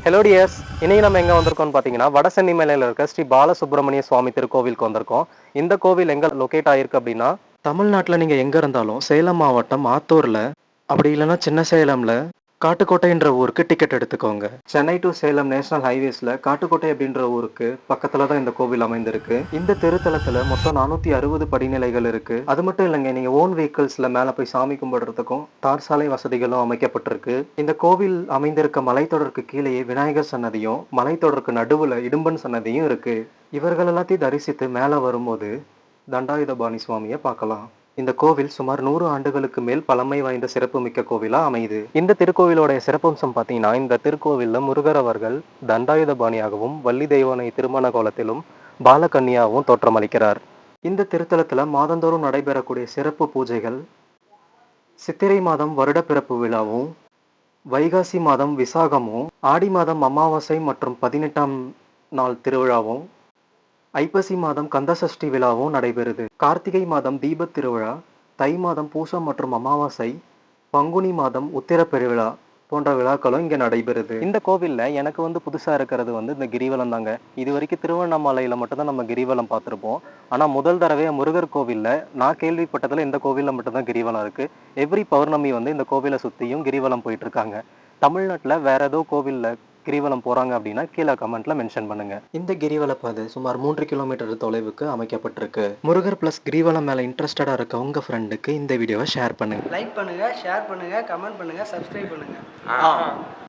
Hello tears, இன்னைக்கு நம்ம எங்கே வந்திருக்கோம்னு பார்த்தீங்கன்னா வடசென்னி மேலையில் இருக்க ஸ்ரீ பாலசுப்ரமணிய சுவாமி திருக்கோவிலுக்கு வந்திருக்கோம். இந்த கோவில் எங்கே லொக்கேட் ஆகிருக்கு அப்படின்னா தமிழ்நாட்டில் நீங்கள் எங்கே இருந்தாலும் சேலம் மாவட்டம் ஆத்தூரில் அப்படி இல்லைன்னா சின்ன சேலமில் காட்டுக்கோட்டைன்ற ஊருக்கு டிக்கெட் எடுத்துக்கோங்க. சென்னை டு சேலம் நேஷனல் ஹைவேஸில் காட்டுக்கோட்டை அப்படின்ற ஊருக்கு பக்கத்தில் தான் இந்த கோவில் அமைந்திருக்கு. இந்த திருத்தலத்தில் மொத்தம் 460 படிநிலைகள் இருக்கு. அது மட்டும் இல்லைங்க, நீங்கள் ஓன் வெஹிக்கிள்ஸில் மேலே போய் சாமி கும்பிடுறதுக்கும் தார் சாலை வசதிகளும் அமைக்கப்பட்டிருக்கு. இந்த கோவில் அமைந்திருக்க மலைத்தொடருக்கு கீழேயே விநாயகர் சன்னதியும் மலைத்தொடருக்கு நடுவில் இடும்பன் சன்னதியும் இருக்கு. இவர்கள் எல்லாத்தையும் தரிசித்து மேலே வரும்போது தண்டாயுதபாணி சுவாமியை பார்க்கலாம். இந்த கோவில் சுமார் 100 ஆண்டுகளுக்கு மேல் பழமை வாய்ந்த சிறப்புமிக்க கோவிலா அமையுது. இந்த திருக்கோவிலோடைய சிறப்பம்சம் பார்த்தீங்கன்னா, இந்த திருக்கோவில்ல முருகர் அவர்கள் தண்டாயுதபாணியாகவும் வள்ளி தெய்வானை திருமண கோலத்திலும் பாலகன்னியாகவும் தோற்றமளிக்கிறார். இந்த திருத்தலத்துல மாதந்தோறும் நடைபெறக்கூடிய சிறப்பு பூஜைகள் சித்திரை மாதம் வருடப்பிறப்பு விழாவும், வைகாசி மாதம் விசாகமும், ஆடி மாதம் அமாவாசை மற்றும் 18ஆம் நாள் திருவிழாவும், ஐப்பசி மாதம் கந்தசஷ்டி விழாவும் நடைபெறுது. கார்த்திகை மாதம் தீபத் திருவிழா, தை மாதம் பூசம் மற்றும் அமாவாசை, பங்குனி மாதம் உத்திர பெருவிழா போன்ற விழாக்களும் இங்கே நடைபெறுது. இந்த கோவிலில் எனக்கு புதுசாக இருக்கிறது இந்த கிரிவலம் தாங்க. இது வரைக்கும் திருவண்ணாமலையில் மட்டும்தான் நம்ம கிரிவலம் பார்த்துருப்போம். ஆனால் முதல் தடவையாக முருகர் கோவிலில் நான் கேள்விப்பட்டதில் இந்த கோவிலில் மட்டும்தான் கிரிவலம் இருக்குது. எவ்ரி பௌர்ணமி இந்த கோவிலை சுற்றியும் கிரிவலம் போயிட்டுருக்காங்க. தமிழ்நாட்டில் வேற ஏதோ கோவிலில் கிரிவலம் போகிறாங்க அப்படின்னா கீழே கமெண்ட்டில் மென்ஷன் பண்ணுங்கள். இந்த கிரிவல பாதை சுமார் 3 கிலோமீட்டர் தொலைவுக்கு அமைக்கப்பட்டிருக்கு. முருகர் ப்ளஸ் கிரிவலம் மேலே இன்ட்ரெஸ்டடாக இருக்க உங்கள் ஃப்ரெண்டுக்கு இந்த வீடியோவை ஷேர் பண்ணுங்கள். லைக் பண்ணுங்கள், ஷேர் பண்ணுங்கள், கமெண்ட் பண்ணுங்கள், சப்ஸ்கிரைப் பண்ணுங்கள்.